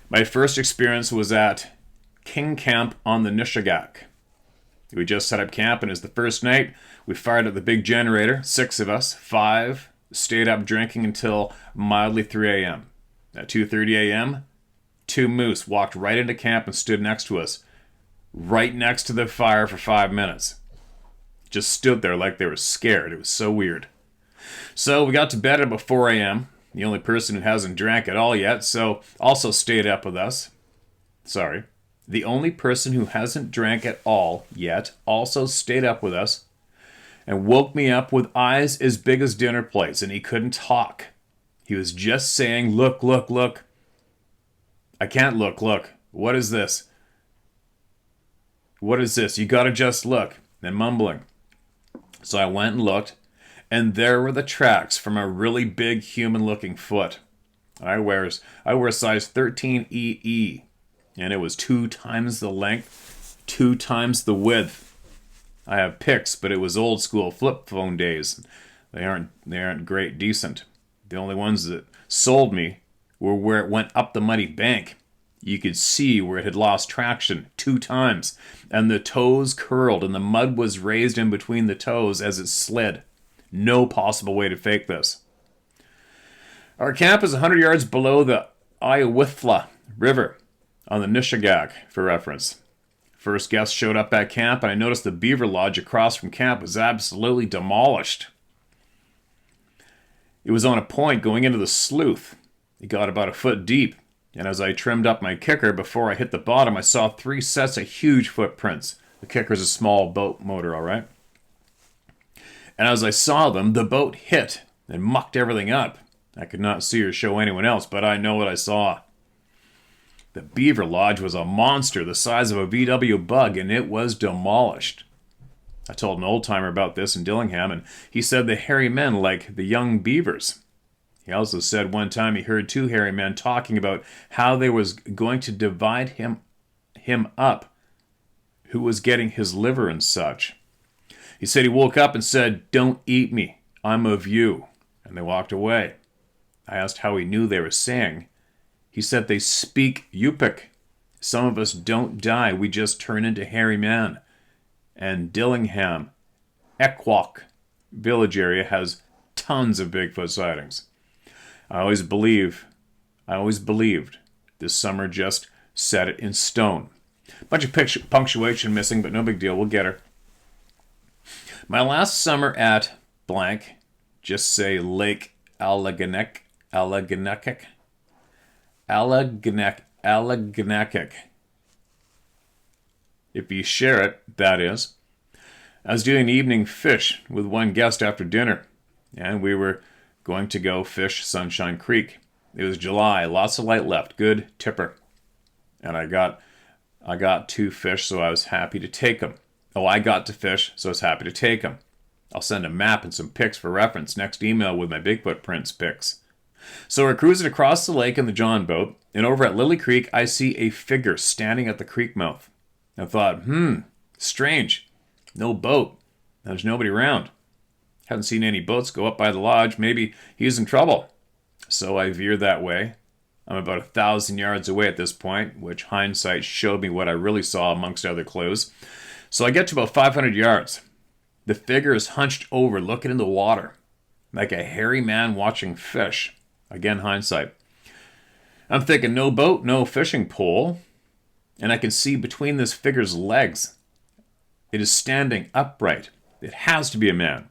My first experience was at King Camp on the Nushagak. We just set up camp, and as the first night, we fired up the big generator, 6 of us, 5 stayed up drinking until mildly 3 a.m. At 2:30 a.m., 2 moose walked right into camp and stood next to us, right next to the fire for 5 minutes. Just stood there like they were scared. It was so weird. So we got to bed at about 4 a.m. The only person who hasn't drank at all yet, so also stayed up with us. Sorry. The only person who hasn't drank at all yet also stayed up with us and woke me up with eyes as big as dinner plates, and he couldn't talk. He was just saying, look, look, look. I can't look, look. What is this? What is this? You gotta just look. And mumbling. So I went and looked, and there were the tracks from a really big human-looking foot. I wear size 13 EE, and it was 2 times the length, 2 times the width. I have pics, but it was old school flip phone days. They aren't great decent. The only ones that sold me were where it went up the muddy bank. You could see where it had lost traction 2 times, and the toes curled, and the mud was raised in between the toes as it slid. No possible way to fake this. Our camp is 100 yards below the Iowithla River on the Nishagak, for reference. First guest showed up at camp, and I noticed the beaver lodge across from camp was absolutely demolished. It was on a point going into the slough. It got about a foot deep, and as I trimmed up my kicker before I hit the bottom, I saw 3 sets of huge footprints. The kicker's a small boat motor, all right? And as I saw them, the boat hit and mucked everything up. I could not see or show anyone else, but I know what I saw. The beaver lodge was a monster the size of a VW bug, and it was demolished. I told an old-timer about this in Dillingham, and he said the hairy men like the young beavers. He also said one time he heard 2 hairy men talking about how they was going to divide him up, who was getting his liver and such. He said he woke up and said, "Don't eat me, I'm of you," and they walked away. I asked how he knew they were saying. He said they speak Yupik. Some of us don't die, we just turn into hairy men. And Dillingham, Equok village area has tons of Bigfoot sightings. I always believed this summer just set it in stone. Bunch of punctuation missing, but no big deal, we'll get her. My last summer at blank, just say Lake Alleganac. If you share it, that is. I was doing evening fish with one guest after dinner, and we were going to go fish Sunshine Creek. It was July, lots of light left, good tipper. And I got 2 fish, so I was happy to take them. I got to fish, so I was happy to take them. I'll send a map and some pics for reference next email with my Bigfoot prints pics. So we're cruising across the lake in the John boat, and over at Lily Creek, I see a figure standing at the creek mouth. I thought, strange. No boat. There's nobody around. Haven't seen any boats go up by the lodge. Maybe he's in trouble. So I veer that way. I'm about 1,000 yards away at this point, which hindsight showed me what I really saw amongst other clues. So I get to about 500 yards. The figure is hunched over, looking in the water, like a hairy man watching fish. Again, hindsight. I'm thinking no boat, no fishing pole, and I can see between this figure's legs. It is standing upright. It has to be a man.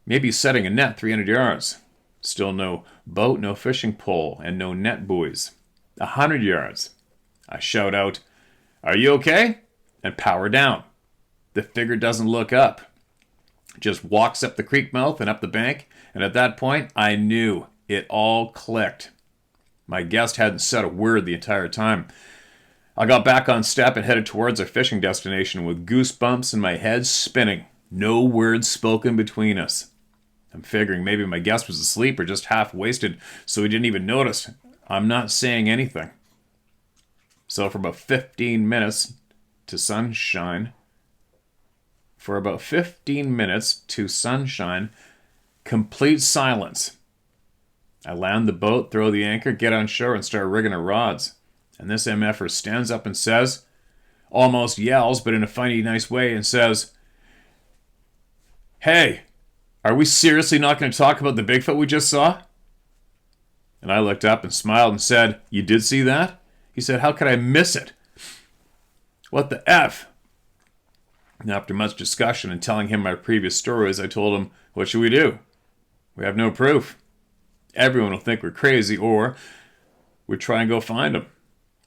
Maybe he's setting a net 300 yards. Still no boat, no fishing pole, and no net buoys. 100 yards. I shout out, "Are you okay?" and power down. The figure doesn't look up. Just walks up the creek mouth and up the bank, and at that point, I knew. It all clicked. My guest hadn't said a word the entire time. I got back on step and headed towards our fishing destination with goosebumps and my head spinning. No words spoken between us. I'm figuring maybe my guest was asleep or just half wasted, so he didn't even notice. I'm not saying anything. So for about 15 minutes to sunshine, complete silence. I land the boat, throw the anchor, get on shore, and start rigging our rods. And this MFer stands up and says, almost yells, but in a funny, nice way, and says, "Hey, are we seriously not going to talk about the Bigfoot we just saw?" And I looked up and smiled and said, "You did see that?" He said, "How could I miss it?" What the F? And after much discussion and telling him my previous stories, I told him, "What should we do? We have no proof. Everyone will think we're crazy, or we'd try and go find him.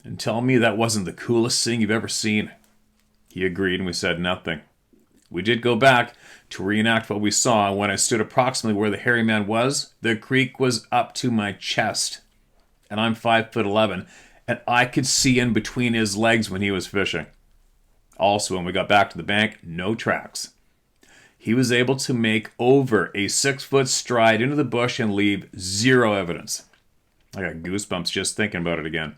And tell me that wasn't the coolest thing you've ever seen." He agreed, and we said nothing. We did go back to reenact what we saw, and when I stood approximately where the hairy man was, the creek was up to my chest. And I'm 5'11", and I could see in between his legs when he was fishing. Also, when we got back to the bank, no tracks. He was able to make over a 6-foot stride into the bush and leave 0 evidence. I got goosebumps just thinking about it again.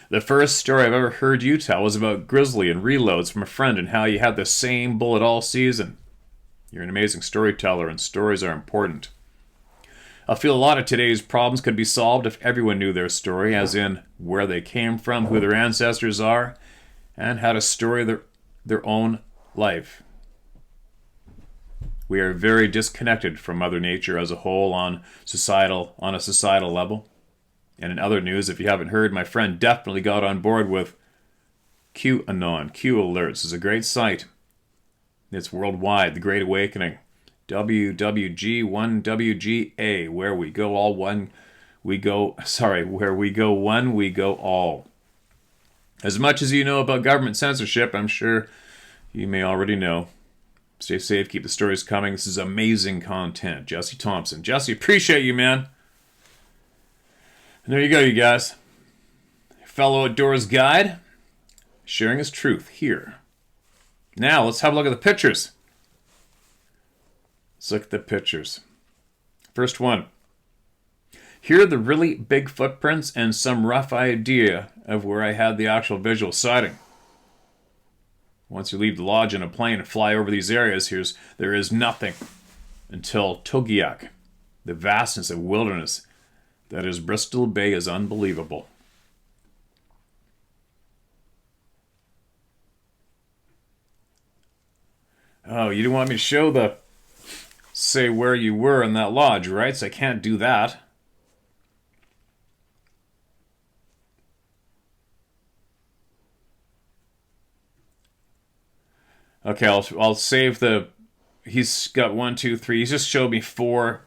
The first story I've ever heard you tell was about grizzly and reloads from a friend and how you had the same bullet all season. You're an amazing storyteller, and stories are important. I feel a lot of today's problems could be solved if everyone knew their story, as in where they came from, who their ancestors are, and how to story their own life. We are very disconnected from Mother Nature as a whole on a societal level. And in other news, if you haven't heard, my friend definitely got on board with QAnon. Q Alerts is a great site. It's worldwide, the Great Awakening. WWG1WGA, where we go one, we go all. As much as you know about government censorship, I'm sure you may already know. Stay safe, keep the stories coming. This is amazing content. Jesse Thompson. Jesse, appreciate you, man. And there you go, you guys. Fellow outdoors guide, sharing his truth here. Now, let's have a look at the pictures. Let's look at the pictures. First one. Here are the really big footprints and some rough idea of where I had the actual visual sighting. Once you leave the lodge in a plane and fly over these areas, there is nothing until Togiak. The vastness of wilderness that is Bristol Bay is unbelievable. Oh, you didn't want me to show say where you were in that lodge, right? So I can't do that. Okay, I'll save he's got 1, 2, 3. He's just showed me 4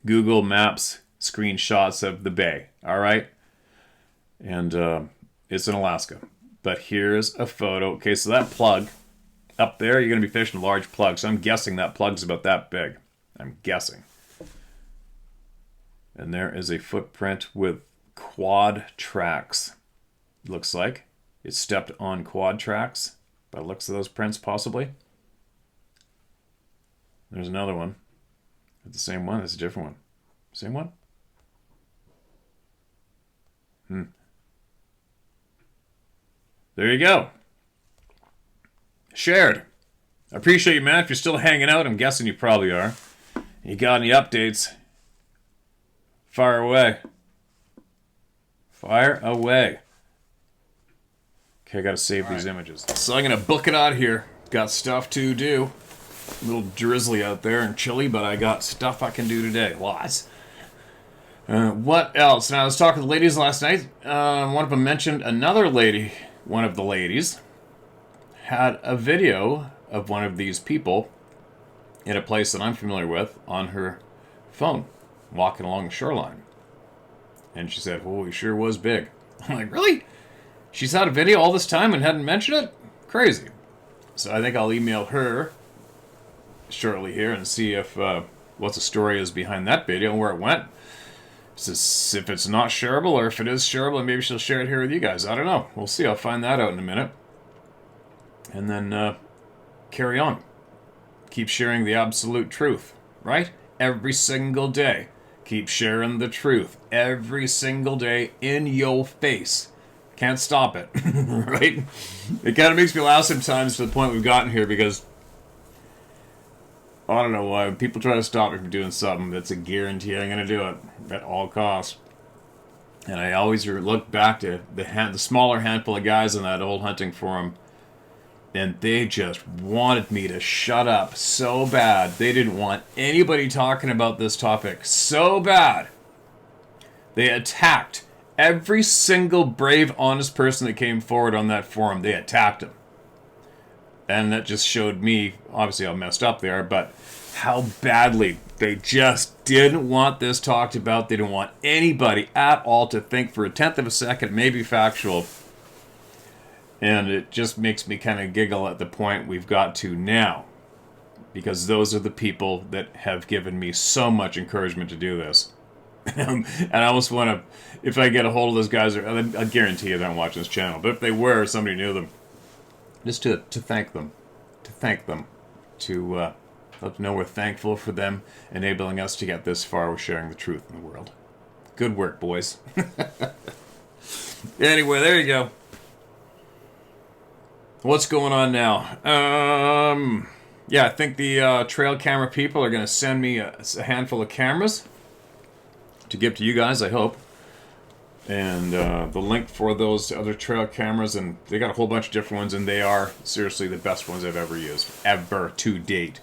Google Maps screenshots of the bay. All right. And it's in Alaska. But here's a photo. Okay, so that plug up there, you're going to be fishing a large plug. So I'm guessing that plug's about that big. I'm guessing. And there is a footprint with quad tracks. Looks like it stepped on quad tracks. By the looks of those prints, possibly. There's another one. It's the same one. It's a different one. Same one? There you go. Shared. I appreciate you, man. If you're still hanging out, I'm guessing you probably are. You got any updates? Fire away. Fire away. Okay, I gotta save these images. So I'm gonna book it out here. Got stuff to do. A little drizzly out there and chilly, but I got stuff I can do today. Lots. What else? Now, I was talking to the ladies last night. One of them mentioned another lady. One of the ladies had a video of one of these people in a place that I'm familiar with on her phone, walking along the shoreline. And she said, "Oh, he sure was big." I'm like, really? She's had a video all this time and hadn't mentioned it? Crazy. So I think I'll email her shortly here and see if what the story is behind that video and where it went. If it's not shareable, or if it is shareable, maybe she'll share it here with you guys. I don't know. We'll see. I'll find that out in a minute. And then carry on. Keep sharing the absolute truth, right? Every single day. Keep sharing the truth. Every single day in your face. Can't stop it, right? It kind of makes me laugh sometimes to the point we've gotten here because I don't know why people try to stop me from doing something that's a guarantee I'm going to do it at all costs. And I always look back to the smaller handful of guys in that old hunting forum, and they just wanted me to shut up so bad. They didn't want anybody talking about this topic so bad. They attacked every single brave, honest person that came forward on that forum. They attacked him. And that just showed me, obviously, how messed up they are, but how badly they just didn't want this talked about. They didn't want anybody at all to think for a tenth of a second, maybe factual. And it just makes me kind of giggle at the point we've got to now. Because those are the people that have given me so much encouragement to do this. And I almost want to, if I get a hold of those guys, I guarantee you they're not watching this channel, but if they were, or somebody knew them, just to thank them, to let them know we're thankful for them enabling us to get this far with sharing the truth in the world. Good work, boys. Anyway, there you go. What's going on now? Yeah, I think the trail camera people are going to send me a handful of cameras. to give to you guys, I hope. And the link for those other trail cameras, and they got a whole bunch of different ones, and they are seriously the best ones I've ever used, ever to date.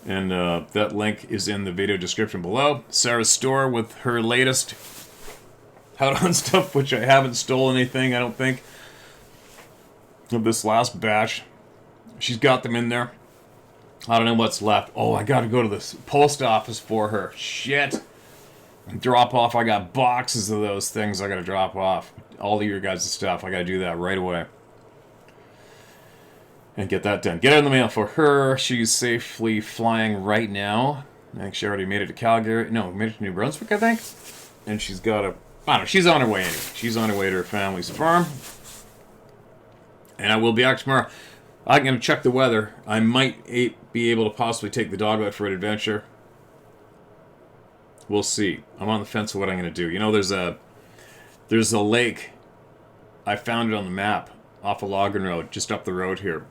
And that link is in the video description below. Sarah's store with her latest How to Hunt stuff, which I haven't stolen anything, I don't think, of this last batch. She's got them in there. I don't know what's left. Oh, I gotta go to the post office for her. Shit. Drop off. I got boxes of those things I gotta drop off. All of your guys' stuff. I gotta do that right away. And get that done. Get it in the mail for her. She's safely flying right now. I think she already made it to Calgary. No, made it to New Brunswick, I think. And she's got a... I don't know. She's on her way anyway. She's on her way to her family's farm. And I will be out tomorrow. I'm going to check the weather. I might be able to possibly take the dog out for an adventure. We'll see. I'm on the fence of what I'm going to do. You know, there's a lake. I found it on the map off of Logan Road, just up the road here.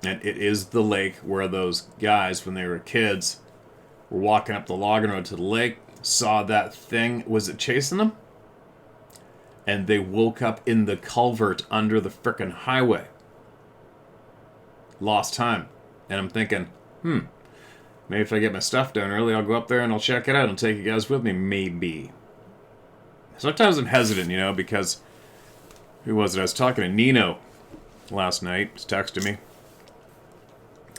And it is the lake where those guys, when they were kids, were walking up the Logan Road to the lake, saw that thing. Was it chasing them? And they woke up in the culvert under the frickin' highway. Lost time. And I'm thinking, maybe if I get my stuff done early, I'll go up there and I'll check it out and take you guys with me. Maybe. Sometimes I'm hesitant, you know, because... Who was it? I was talking to Nino last night. He texted me.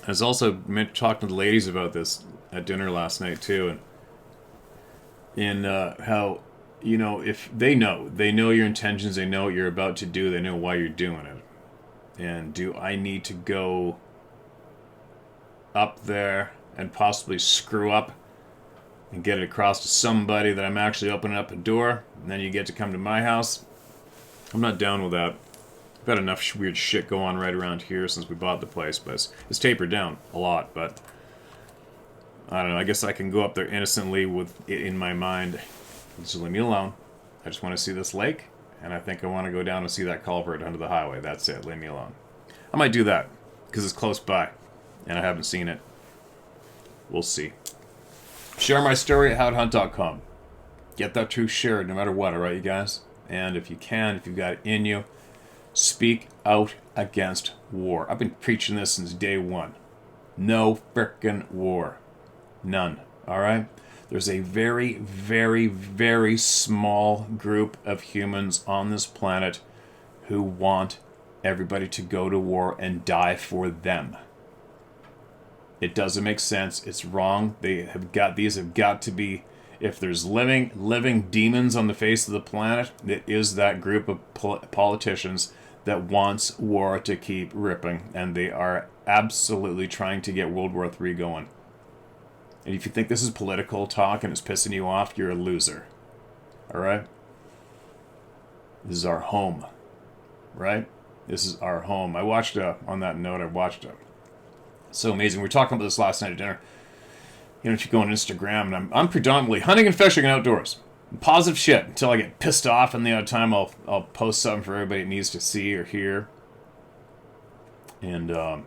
I was also talking to the ladies about this at dinner last night, too. And how, you know, if they know your intentions, they know what you're about to do, they know why you're doing it. And do I need to go up there and possibly screw up and get it across to somebody that I'm actually opening up a door, and then you get to come to my house? I'm not down with that. I've got enough weird shit going on right around here since we bought the place, but it's tapered down a lot, but I don't know, I guess I can go up there innocently with it in my mind. Just leave me alone. I just want to see this lake, and I think I want to go down and see that culvert under the highway. That's it. Leave me alone. I might do that, because it's close by, and I haven't seen it. We'll see. Share my story at howtohunt.com. Get that truth shared no matter what, alright, you guys? And if you can, if you've got it in you, speak out against war. I've been preaching this since day one. No frickin' war. None. Alright? There's a very, very, very small group of humans on this planet who want everybody to go to war and die for them. It doesn't make sense. It's wrong. These have got to be, if there's living demons on the face of the planet, it is that group of politicians that wants war to keep ripping, and they are absolutely trying to get World War III going. And if you think this is political talk and it's pissing you off, you're a loser. Alright? This is our home. Right? This is our home. I watched, on that note, so amazing. We were talking about this last night at dinner. You know, if you go on Instagram, and I'm predominantly hunting and fishing and outdoors. Positive shit until I get pissed off, and the other time I'll post something for everybody that needs to see or hear. And I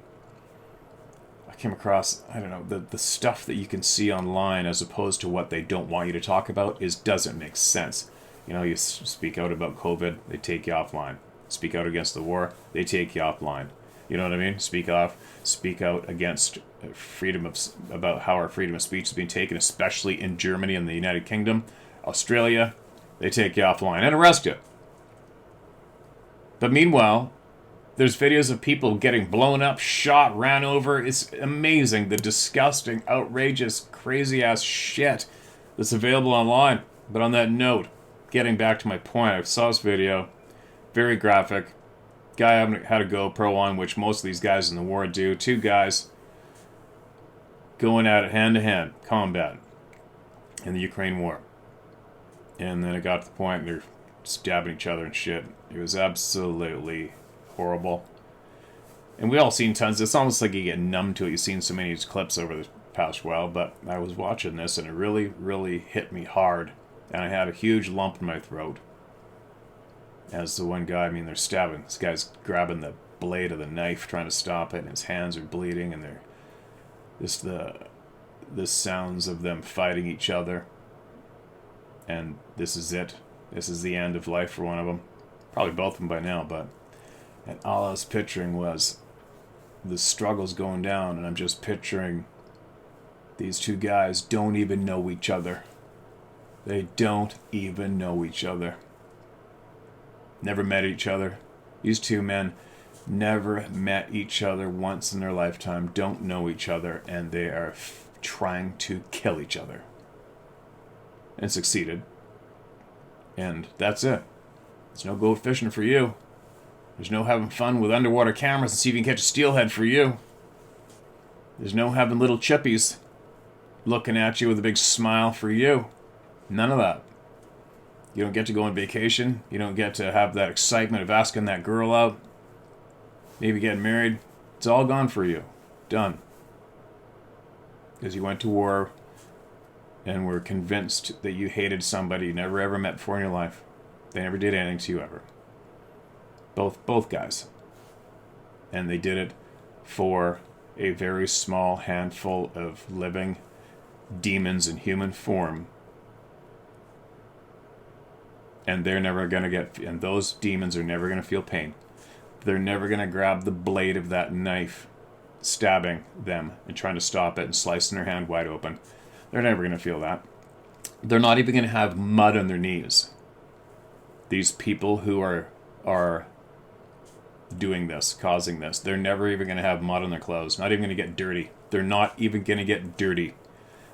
came across, I don't know, the stuff that you can see online as opposed to what they don't want you to talk about doesn't make sense. You know, you speak out about COVID, they take you offline. Speak out against the war, they take you offline. You know what I mean? Speak out against about how our freedom of speech is being taken, especially in Germany and the United Kingdom, Australia. They take you offline and arrest you. But meanwhile, there's videos of people getting blown up, shot, ran over. It's amazing, the disgusting, outrageous, crazy-ass shit that's available online. But on that note, getting back to my point, I saw this video, very graphic. Guy had a GoPro on, which most of these guys in the war do. Two guys going at it hand-to-hand, combat, in the Ukraine war. And then it got to the point they're stabbing each other and shit. It was absolutely horrible. And we all seen tons. It's almost like you get numb to it. You've seen so many of these clips over the past while, but I was watching this and it really, really hit me hard. And I had a huge lump in my throat. As the one guy, I mean, they're stabbing. This guy's grabbing the blade of the knife, trying to stop it, and his hands are bleeding, and they're just the sounds of them fighting each other. And this is it. This is the end of life for one of them. Probably both of them by now, but... And all I was picturing was the struggles going down, and I'm just picturing these two guys don't even know each other. They don't even know each other. Never met each other. These two men never met each other once in their lifetime, don't know each other, and they are trying to kill each other. And succeeded. And that's it. There's no go fishing for you. There's no having fun with underwater cameras and see if you can catch a steelhead for you. There's no having little chippies looking at you with a big smile for you. None of that. You don't get to go on vacation. You don't get to have that excitement of asking that girl out. Maybe getting married. It's all gone for you. Done. Because you went to war and were convinced that you hated somebody you never ever met before in your life. They never did anything to you ever. Both guys. And they did it for a very small handful of living demons in human form. And they're never going to get... And those demons are never going to feel pain. They're never going to grab the blade of that knife, stabbing them and trying to stop it and slicing their hand wide open. They're never going to feel that. They're not even going to have mud on their knees. These people who are doing this, causing this, they're never even going to have mud on their clothes. Not even going to get dirty. They're not even going to get dirty.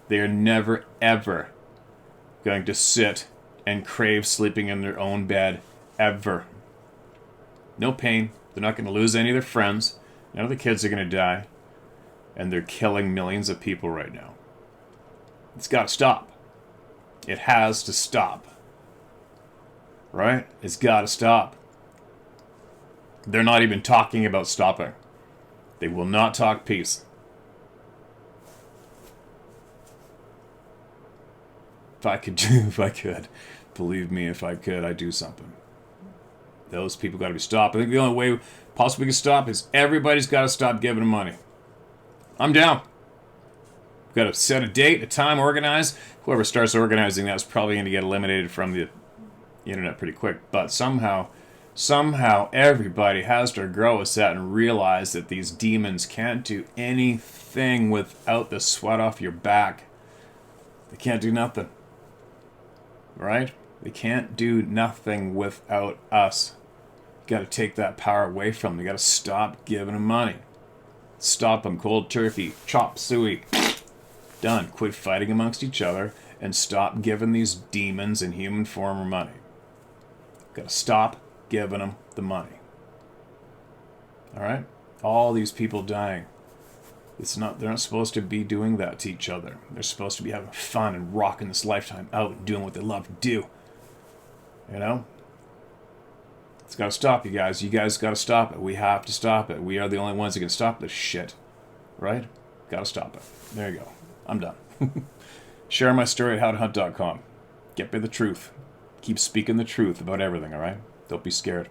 They are never, ever going to sit and crave sleeping in their own bed. Ever. No pain. They're not going to lose any of their friends. None of the kids are going to die. And they're killing millions of people right now. It's got to stop. It has to stop. Right? It's got to stop. They're not even talking about stopping. They will not talk peace. If I could, believe me, if I could, I'd do something. Those people got to be stopped. I think the only way possibly we can stop is everybody's got to stop giving them money. I'm down. We've got to set a date, a time, organize. Whoever starts organizing that's probably going to get eliminated from the internet pretty quick. But somehow everybody has to grow a set and realize that these demons can't do anything without the sweat off your back. They can't do nothing. Right? They can't do nothing without us. You got to take that power away from them. You got to stop giving them money. Stop them cold turkey, chop suey. Done. Quit fighting amongst each other and stop giving these demons in human form money. Got to stop giving them the money. All right? All these people dying. They're not supposed to be doing that to each other. They're supposed to be having fun and rocking this lifetime out and doing what they love to do. You know? It's got to stop, you guys. You guys got to stop it. We have to stop it. We are the only ones that can stop this shit. Right? Got to stop it. There you go. I'm done. Share my story at howtohunt.com. Get me the truth. Keep speaking the truth about everything, all right? Don't be scared.